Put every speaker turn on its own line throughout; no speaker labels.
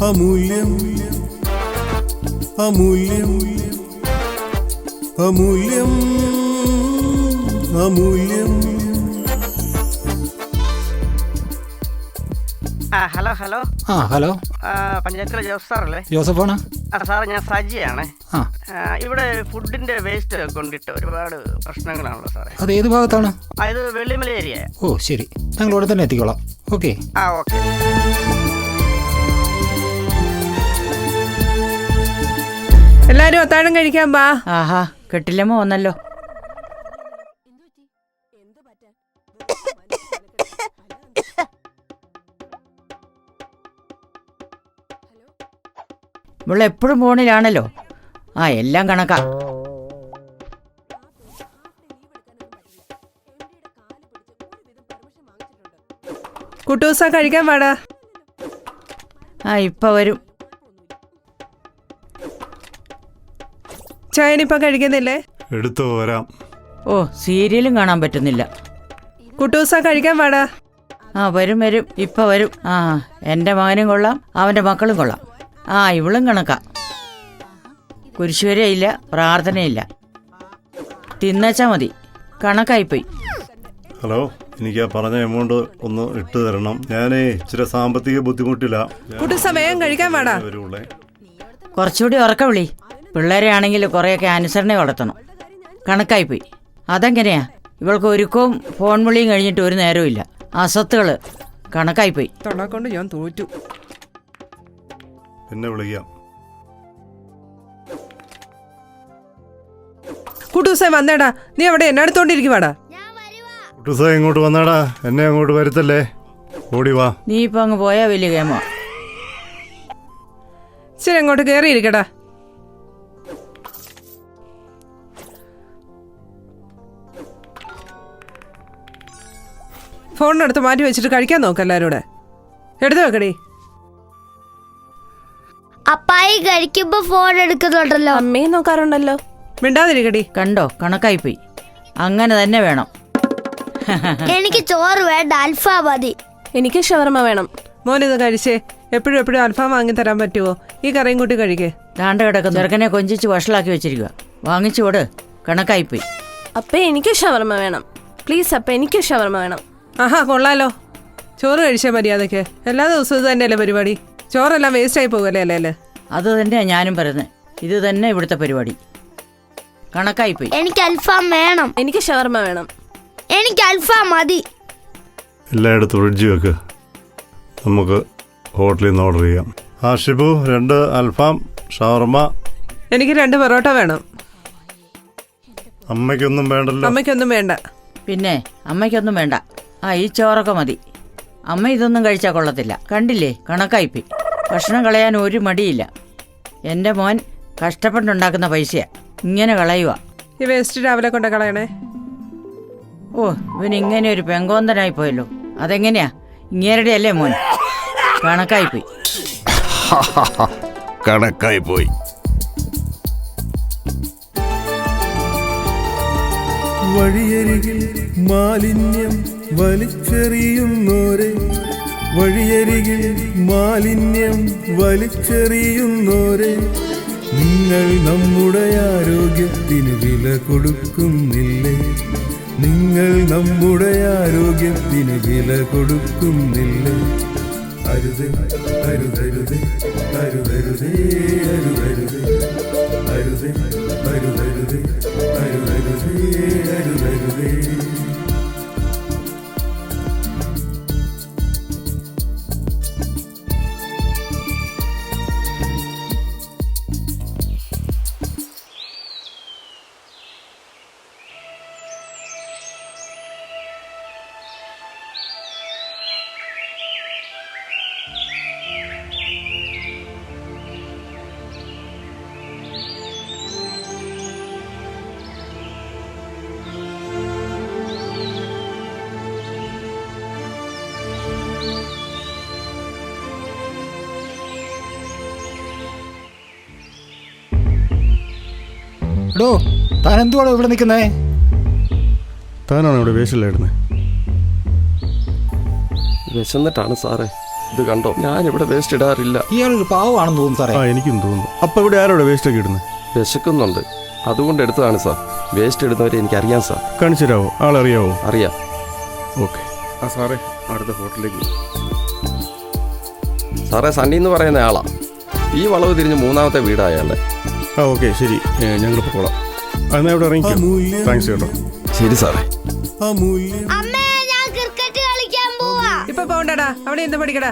അമൂല്യം അമൂല്യം അമൂല്യം അമൂല്യം.
Hello hello
hello
പഞ്ചായത്തിലെ Joseph സാറല്ലേ?
ജോസഫാണ്
sir, ഞാൻ സജിയാണ്. ഇവിടെ ഫുഡിന്റെ വേസ്റ്റ് കൊണ്ടിട്ട് ഒരുപാട് പ്രശ്നങ്ങളാണല്ലോ സാറേ.
അത് ഏത് ഭാഗത്താണ്?
ഇത് വെള്ളിമല ഏരിയ.
ഓ ശരി, ഞങ്ങൾ ഇവിടെ തന്നെ എത്തിക്കോളാം. ഓക്കെ.
ഓക്കെ.
എല്ലാരും അത്താഴം കഴിക്കാൻ പാ.
ആഹാ, കെട്ടില്ലമ്മ വന്നല്ലോ. ഇവിടെ എപ്പോഴും ഫോണിലാണല്ലോ. എല്ലാം കണക്കാ.
കുട്ടൂസ കഴിക്കാൻ പാടാ.
ഇപ്പൊ വരും.
ചായനിപ്പ കഴിക്കുന്നില്ലേ?
എടുത്തു വരാം.
ഓ, സീരിയലും കാണാൻ പറ്റുന്നില്ല.
കുട്ടൂസ കഴിക്കാൻ പാടാ.
വരും വരും, ഇപ്പൊ വരും. എൻ്റെ മകനും കൊള്ളാം, അവൻ്റെ മക്കളും കൊള്ളാം. ഇവളും കണക്കാ. കുരിശുവരെയില്ല, പ്രാർത്ഥനയില്ല. തിന്നച്ചാ മതി. കണക്കായിപ്പോയി.
ഹലോ, എനിക്ക് പറഞ്ഞ എമൗണ്ട് ഒന്ന് ഇട്ട് തരണം. ഞാനേ ഇച്ചിരി സാമ്പത്തിക ബുദ്ധിമുട്ടില്ല.
കുട്ടൂസ വേഗം കഴിക്കാൻ പാടാ.
കുറച്ചുകൂടി ഉറക്ക വിളി. പിള്ളേരെ ആണെങ്കിൽ കുറേയൊക്കെ അനുസരണ വളർത്തണം. കണക്കായിപ്പോയി. അതെങ്ങനെയാ? ഇവൾക്ക് ഒരുക്കവും ഫോൺ വിളിയും കഴിഞ്ഞിട്ട് ഒരു നേരവും ഇല്ല. അസത്തുകൾ കണക്കായിപ്പോയി.
തൊള്ളാക്കൊണ്ട് ഞാൻ തോറ്റു.
പിന്നെ വിളിക്കാം.
കുട്ടൂസ വന്നേടാ. നീ അവിടെ എന്നെ അടുത്തോണ്ടിരിക്കുവാടാ.
കുട്ടൂസ ഇങ്ങോട്ട് വന്നാടാ. എന്നെ അങ്ങോട്ട് വരുത്തല്ലേ. ഓടി വാ.
നീ ഇപ്പൊ അങ്ങ് പോയാ വലിയ ഗെയിമോ.
ശരി, അങ്ങോട്ട് കേറിയിരിക്കടാ. ഫോണിനടുത്ത് മാറ്റി വെച്ചിട്ട് കഴിക്കാൻ നോക്ക്. എല്ലാവരും എടുത്തു വെക്കടി.
അപ്പായി കഴിക്കുമ്പോ ഫോൺ എടുക്കുന്നുണ്ടല്ലോ.
അമ്മയും നോക്കാറുണ്ടല്ലോ. മിണ്ടാതിരിക്കടി.
കണ്ടോ, കണക്കായിപ്പോയി. അങ്ങനെ തന്നെ വേണം.
എനിക്ക് ചോറ് വേണ്ട, അൽഫാം മതി.
എനിക്ക് ഷവർമ വേണം. മോനിത് കഴിച്ചേ. എപ്പോഴും എപ്പോഴും അൽഫാം വാങ്ങി തരാൻ പറ്റുമോ? ഈ കറിയും കൂട്ടി കഴിക്കേ.
ദാണ്ട കിടക്കും. ചെറുക്കനെ കൊഞ്ചിച്ച് വഷളാക്കി വെച്ചിരിക്കുക. വാങ്ങിച്ചു കൊടു. കണക്കായിപ്പോയി.
അപ്പ എനിക്ക് ഷവർമ വേണം പ്ലീസ്. അപ്പ എനിക്ക് ഷവർമ വേണം.
കൊള്ളാലോ. ചോറ് കഴിച്ചാൽ മര്യാദക്ക്. എല്ലാ ദിവസവും ഇത് തന്നെയല്ലേ പരിപാടി? ചോറെല്ലാം വേസ്റ്റ് ആയി പോകല്ലേ അല്ലേ?
അത് തന്നെയാ ഞാനും പറയുന്നത്. ഇത് തന്നെ ഇവിടുത്തെ പരിപാടി. കണക്കായിപ്പോയി.
എനിക്ക് അൽഫാം വേണം.
എനിക്ക് ഷവർമ വേണം.
എനിക്ക് അൽഫാം മതി.
എല്ലായിടത്തും ഫ്രിഡ്ജ് വെക്ക്. നമുക്ക് ഹോട്ടലിൽ നിന്ന് ഓർഡർ ചെയ്യാം. ഷിബു, 2 അൽഫാം, ഷവർമ.
എനിക്ക് 2 പൊറോട്ട വേണം.
അമ്മയ്ക്കൊന്നും വേണ്ടല്ലോ?
അമ്മയ്ക്കൊന്നും വേണ്ട.
പിന്നെ അമ്മയ്ക്കൊന്നും വേണ്ട. ഈ ചോറൊക്കെ മതി. അമ്മ ഇതൊന്നും കഴിച്ചാൽ കൊള്ളത്തില്ല. കണ്ടില്ലേ, കണക്കായിപ്പോയി. ഭക്ഷണം കളയാൻ ഒരു മടിയില്ല. എൻ്റെ മോൻ കഷ്ടപ്പെട്ടുണ്ടാക്കുന്ന പൈസയാ ഇങ്ങനെ കളയുക.
ഈ വേസ്റ്റ് രാവിലെ കൊണ്ട് കളയണേ.
ഇവൻ ഇങ്ങനെ ഒരു പെങ്കോന്തനായി പോയല്ലോ. അതെങ്ങനെയാ? ഇങ്ങേരുടെ അല്ലേ മോൻ? കണക്കായിപ്പോയി.
കണക്കായിപ്പോയി. വഴിയരികിൽ മാലിന്യം വലിച്ചെറിയുന്നോരെ, വഴിയരികിൽ മാലിന്യം വലിച്ചെറിയുന്നോരെ, നിങ്ങൾ നമ്മുടെ ആരോഗ്യത്തിന് വില കൊടുക്കുന്നില്ലേ? നിങ്ങൾ നമ്മുടെ ആരോഗ്യത്തിന് വില കൊടുക്കുന്നില്ലേ? അരുത് അരുതരുത് അരുതരുതേ അരുതരുത് അരുത് അരുതരുത് അരുതരുതേ അരുതരുതേ.
എടോ, താൻ എന്തുവാണോ ഇവിടെ നിൽക്കുന്നേ?
താനാണ് ഇവിടെ വേഷമില്ലായിരുന്നേ?
വിശന്നിട്ടാണ് സാറേ. ഇത് കണ്ടോ, ഞാൻ ഇവിടെ വേസ്റ്റ് ഇടാറില്ല.
ഇയാളൊരു പാവമാണെന്ന് തോന്നുന്നു സാറേ.
എനിക്കും തോന്നുന്നു. അപ്പോൾ ഇവിടെ ആരോടെ വേസ്റ്റ് ഒക്കെ ഇടുന്നത്?
വിശക്കുന്നുണ്ട്, അതുകൊണ്ട് എടുത്തതാണ് സാർ. വേസ്റ്റ് ഇടുന്നവരെ എനിക്കറിയാം സാർ.
കാണിച്ചു തരാമോ? ആളറിയാവോ?
അറിയാം.
ഓക്കെ. സാറേ അടുത്ത ഹോട്ടലിലേക്ക്.
സാറേ, സണ്ണി എന്ന് പറയുന്ന ആളാ. ഈ വളവ് തിരിഞ്ഞ് 3ാമത്തെ വീടായല്ലേ.
ഓക്കെ, ശരി, ഞങ്ങൾ പോകോളാം. എന്നാൽ ഇവിടെ ഇറങ്ങിക്കോ. താങ്ക്സ് കേട്ടോ.
ശരി സാറേ.
അമ്മേ, ഞാൻ ക്രിക്കറ്റ് കളിക്കാൻ പോവാ.
ഇപ്പൊ പോകണ്ടടാ, അവിടെ എന്ത് പഠിക്കടാ.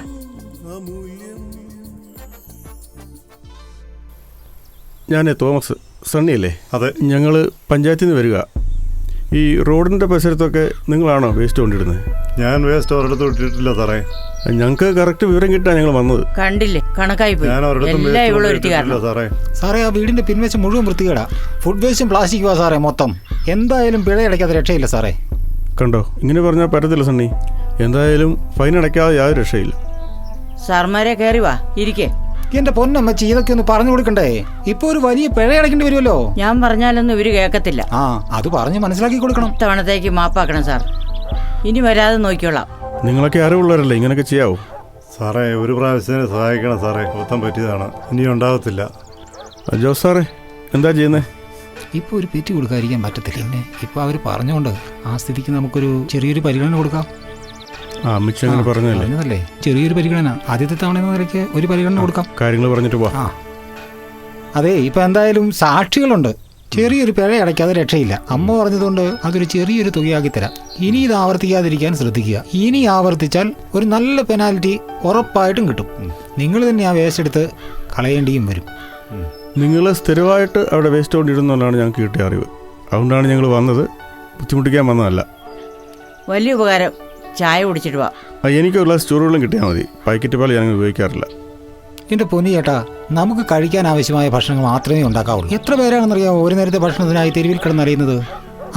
ഞാൻ തോമസ്. സണ്ണിയല്ലേ? അതെ. ഞങ്ങൾ പഞ്ചായത്തിൽ നിന്ന് വരിക. ഈ റോഡിൻ്റെ പരിസരത്തൊക്കെ നിങ്ങളാണോ വേസ്റ്റ് കൊണ്ടിടുന്നത്? ഞാൻ വേസ്റ്റ് ഒരിടത്ത് ഇട്ടിട്ടില്ല സാറേ. ഞങ്ങൾക്ക് കറക്റ്റ് വിവരം കിട്ടാൻ ഞങ്ങൾ വന്നത്.
കണ്ടില്ലേ, കണക്കായി പോയി. എല്ലാം ഇവള് ഒരുത്തി കാരണം.
സാറേ, ആ വീടിന്റെ പിൻവശം മുഴുവൻ വൃത്തികേടാ. ഫുഡ് വേസ്റ്റും പ്ലാസ്റ്റിക്കുവാ സാറേ മൊത്തം. എന്തായാലും പിഴ അടയ്ക്കാതെ രക്ഷയില്ല സാറേ.
കണ്ടോ, ഇങ്ങനെ പറഞ്ഞാൽ പറ്റത്തില്ല സണ്ണി. എന്തായാലും ഫൈൻ അടയ്ക്കാതെ യാതൊരു രക്ഷയില്ല.
സാർമാരെ കയറി വാ, ഇരിക്കേ.
എന്റെ പൊന്നമ്മച്ചി, ഇതൊക്കെ ഒന്ന് പറഞ്ഞു കൊടുക്കണ്ടേ? ഇപ്പൊ ഒരു വലിയ പിഴ അടയ്ക്കേണ്ടി വരുമല്ലോ.
ഞാൻ പറഞ്ഞാലൊന്നും ഇവര് കേൾക്കത്തില്ല.
അത് പറഞ്ഞ് മനസ്സിലാക്കി കൊടുക്കണം.
തവണത്തേക്ക് മാപ്പാക്കണം സാർ. ഇനി വരാതെ നോക്കിക്കോളാം.
നിങ്ങളൊക്കെ അറിവുള്ളവരല്ലേ, ഇങ്ങനെയൊക്കെ ചെയ്യാവോ?
സാറേ, ഒരു പ്രാവശ്യത്തിന് സഹായിക്കണം സാറേ. മൊത്തം പറ്റിയതാണ്, ഇനി ഉണ്ടാകത്തില്ല.
ജോസ് സാറേ, എന്താ ചെയ്യുന്നത്?
ഇപ്പൊ ഒരു പെറ്റി കൊടുക്കാതിരിക്കാൻ പറ്റത്തില്ല. പിന്നെ ഇപ്പൊ അവര് പറഞ്ഞുകൊണ്ട് ആ സ്ഥിതിക്ക് നമുക്കൊരു ചെറിയൊരു പരിഗണന കൊടുക്കാം.
അമ്മച്ചി അങ്ങനെ പറഞ്ഞതല്ലേ?
ചെറിയൊരു പരിഗണന. ആദ്യത്തെ തവണ എന്ന നിലയ്ക്ക് ഒരു പരിഗണന കൊടുക്കാം.
കാര്യങ്ങൾ പറഞ്ഞിട്ട് പോവാ.
അതെ, ഇപ്പൊ എന്തായാലും സാക്ഷികളുണ്ട്. ചെറിയൊരു പിഴ അടയ്ക്കാതെ രക്ഷയില്ല. അമ്മ പറഞ്ഞതുകൊണ്ട് അതൊരു ചെറിയൊരു തുകയാക്കി തരാം. ഇനി ഇത് ആവർത്തിക്കാതിരിക്കാൻ ശ്രദ്ധിക്കുക. ഇനി ആവർത്തിച്ചാൽ ഒരു നല്ല പെനാൽറ്റി ഉറപ്പായിട്ടും കിട്ടും. നിങ്ങൾ തന്നെ ആ വേസ്റ്റ് എടുത്ത് കളയേണ്ടിയും വരും.
നിങ്ങൾ സ്ഥിരമായിട്ട് അവിടെ വേസ്റ്റ് കൊണ്ടിരുന്നതാണ് ഞങ്ങൾക്ക് കിട്ടിയ അറിവ്. അതുകൊണ്ടാണ് ഞങ്ങൾ വന്നത്, ബുദ്ധിമുട്ടിക്കാൻ വന്നതല്ല.
വലിയ ഉപകാരം. ചായ കുടിച്ചിട്ട് വാ.
എനിക്ക് ഒരു ഗ്ലാസ് ചൂടുവെള്ളം കിട്ടിയാൽ മതി. പാക്കറ്റ് പാൽ ഞങ്ങൾ ഉപയോഗിക്കാറില്ല.
എന്റെ പൊന്നി ചേട്ടാ, നമുക്ക് കഴിക്കാൻ ആവശ്യമായ ഭക്ഷണങ്ങൾ മാത്രമേ ഉണ്ടാക്കാവുള്ളൂ. എത്ര പേരാണെന്നറിയാമോ ഒരു നേരത്തെ ഭക്ഷണത്തിനായി തെരുവിൽ കിടന്നറിയുന്നത്?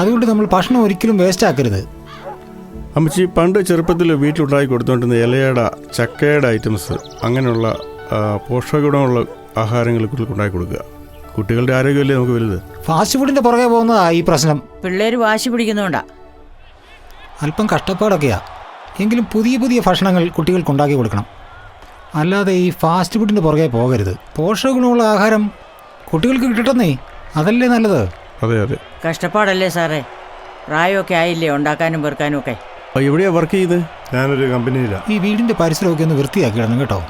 അതുകൊണ്ട് നമ്മൾ ഭക്ഷണം ഒരിക്കലും വേസ്റ്റ് ആക്കരുത്.
അമ്മച്ചി, പണ്ട് ചെറുപ്പത്തിൽ വീട്ടിലുണ്ടാക്കി കൊടുത്തുകൊണ്ടിരുന്ന ഇലയുടെ, ചക്കയുടെ ഐറ്റംസ്, അങ്ങനെയുള്ള പോഷക ഗുണമുള്ള ആഹാരങ്ങൾ കുട്ടികൾക്ക് ഉണ്ടാക്കി കൊടുക്കുക. കുട്ടികളുടെ ആരോഗ്യമല്ലേ നമുക്ക് വലുത്.
ഫാസ്റ്റ് ഫുഡിന്റെ പുറകെ പോകുന്നതാ ഈ പ്രശ്നം.
പിള്ളേര് വാശി പിടിക്കുന്നോണ്ടാ.
അല്പം കഷ്ടപ്പാടൊക്കെയാ. എങ്കിലും പുതിയ പുതിയ ഭക്ഷണങ്ങൾ കുട്ടികൾക്ക് ഉണ്ടാക്കി കൊടുക്കണം. അല്ലാതെ ഈ ഫാസ്റ്റ് ഫുഡിന്റെ പുറകെ പോകരുത്. പോഷക ഗുണമുള്ള ആഹാരം കുട്ടികൾക്ക് കിട്ടട്ടെന്നേ, അതല്ലേ നല്ലത്.
അതെ അതെ,
കഷ്ടപ്പാടല്ലേ സാറേ. പ്രായമൊക്കെ ആയില്ലേ ഉണ്ടാക്കാനും പെറുക്കാനും ഒക്കെ.
എവിടെയാ വർക്ക് ചെയ്ത്?
ഞാനൊരു കമ്പനിയിലാണ്.
ഈ വീടിന്റെ പരിസരമൊക്കെ ഒന്ന് വൃത്തിയാക്കി ഇടണം കേട്ടോ.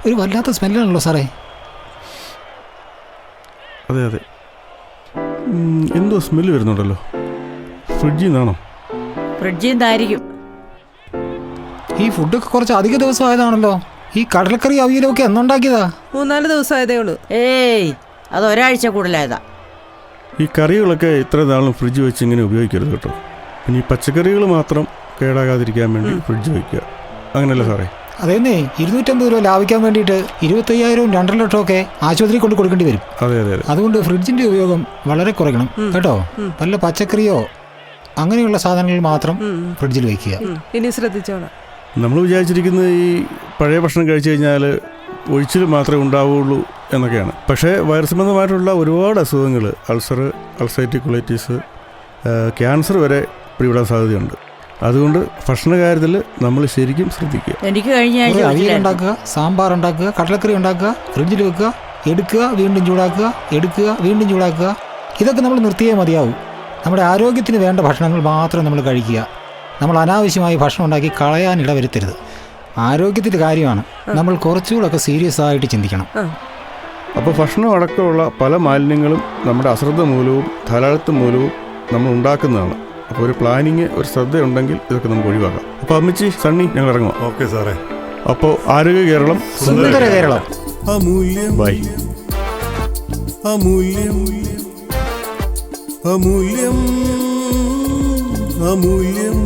ഒരു വല്ലാത്ത സ്മെല്ലാണല്ലോ സാറേ.
അതെ അതെ, എന്തോ സ്മെല്ല് വരുന്നുണ്ടല്ലോ. ഫ്രിഡ്ജിൽ നിന്നാണോ?
ഫ്രിഡ്ജിൽ നിന്നായിരിക്കും.
ഈ ഫുഡൊക്കെ കുറച്ച് അധിക ദിവസം ആയതാണല്ലോ. ഈ കടലക്കറി അവിയലൊക്കെ എന്നുണ്ടാക്കിയതാ?
3-4 ദിവസമായതേ ഉള്ളൂ.
ഏയ്, അത് ഒരാഴ്ച കൂടുതലായതാ.
ഈ കറികളൊക്കെ ഇത്ര നാളും ഫ്രിഡ്ജ് വെച്ച് ഇങ്ങനെ ഉപയോഗിക്കരുത് കേട്ടോ. പിന്നെ ഈ പച്ചക്കറികൾ മാത്രം കേടാകാതിരിക്കാൻ വേണ്ടി ഫ്രിഡ്ജ് വയ്ക്കുക, അങ്ങനെയല്ല സാറേ?
അതേന്നേ, 250 രൂപ ലാഭിക്കാൻ വേണ്ടിയിട്ട് 25,000 2 ലക്ഷം ഒക്കെ ആശുപത്രി കൊണ്ട് കൊടുക്കേണ്ടി വരും.
അതെ അതെ അതെ.
അതുകൊണ്ട് ഫ്രിഡ്ജിന്റെ ഉപയോഗം വളരെ കുറയ്ക്കണം കേട്ടോ. വല്ല പച്ചക്കറിയോ അങ്ങനെയുള്ള സാധനങ്ങൾ മാത്രം ഫ്രിഡ്ജിൽ വയ്ക്കുക.
ഇനി ശ്രദ്ധിച്ചോളാം.
നമ്മൾ വിചാരിച്ചിരിക്കുന്നത് ഈ പഴയ ഭക്ഷണം കഴിച്ചു കഴിഞ്ഞാൽ ഒഴിച്ചിൽ മാത്രമേ ഉണ്ടാവുകയുള്ളൂ എന്നൊക്കെയാണ്. പക്ഷേ വൈറസ് സംബന്ധമായിട്ടുള്ള ഒരുപാട് അസുഖങ്ങൾ, അൾസർ, അൾസറേറ്റീവ് കൊളൈറ്റിസ്, ക്യാൻസർ വരെ പിടിപെടാൻ സാധ്യതയുണ്ട്. അതുകൊണ്ട് ഭക്ഷണ കാര്യത്തിൽ നമ്മൾ ശരിക്കും ശ്രദ്ധിക്കുക.
എനിക്ക് കഴിഞ്ഞ ആഴ്ച
അവിയൽ ഉണ്ടാക്കുക, സാമ്പാർ ഉണ്ടാക്കുക, കടലക്കറി ഉണ്ടാക്കുക, ഫ്രിഡ്ജിൽ വെക്കുക, എടുക്കുക, വീണ്ടും ചൂടാക്കുക, എടുക്കുക, വീണ്ടും ചൂടാക്കുക. ഇതൊക്കെ നമ്മൾ നിർത്തിയേ മതിയാവും. നമ്മുടെ ആരോഗ്യത്തിന് വേണ്ട ഭക്ഷണങ്ങൾ മാത്രം നമ്മൾ കഴിക്കുക. നമ്മൾ അനാവശ്യമായി ഭക്ഷണം ഉണ്ടാക്കി കളയാൻ ഇടവരുത്തരുത്. ആരോഗ്യത്തിൻ്റെ കാര്യമാണ്. നമ്മൾ കുറച്ചുകൂടെയൊക്കെ സീരിയസ് ആയിട്ട് ചിന്തിക്കണം.
അപ്പോൾ ഭക്ഷണം അടക്കമുള്ള പല മാലിന്യങ്ങളും നമ്മുടെ അശ്രദ്ധ മൂലവും ധാരാളിത്തം മൂലവും നമ്മൾ ഉണ്ടാക്കുന്നതാണ്. അപ്പോൾ ഒരു പ്ലാനിങ്, ഒരു ശ്രദ്ധയുണ്ടെങ്കിൽ ഇതൊക്കെ നമുക്ക് ഒഴിവാക്കാം. അപ്പോൾ അമ്മച്ചി, സണ്ണി, ഞങ്ങൾ ഇറങ്ങും.
ഓക്കെ സാറേ.
അപ്പോൾ ആരോഗ്യ കേരളം,
സുന്ദര കേരളം.
ബൈ.
അമൂല്യം അമൂല്യം അമൂല്യം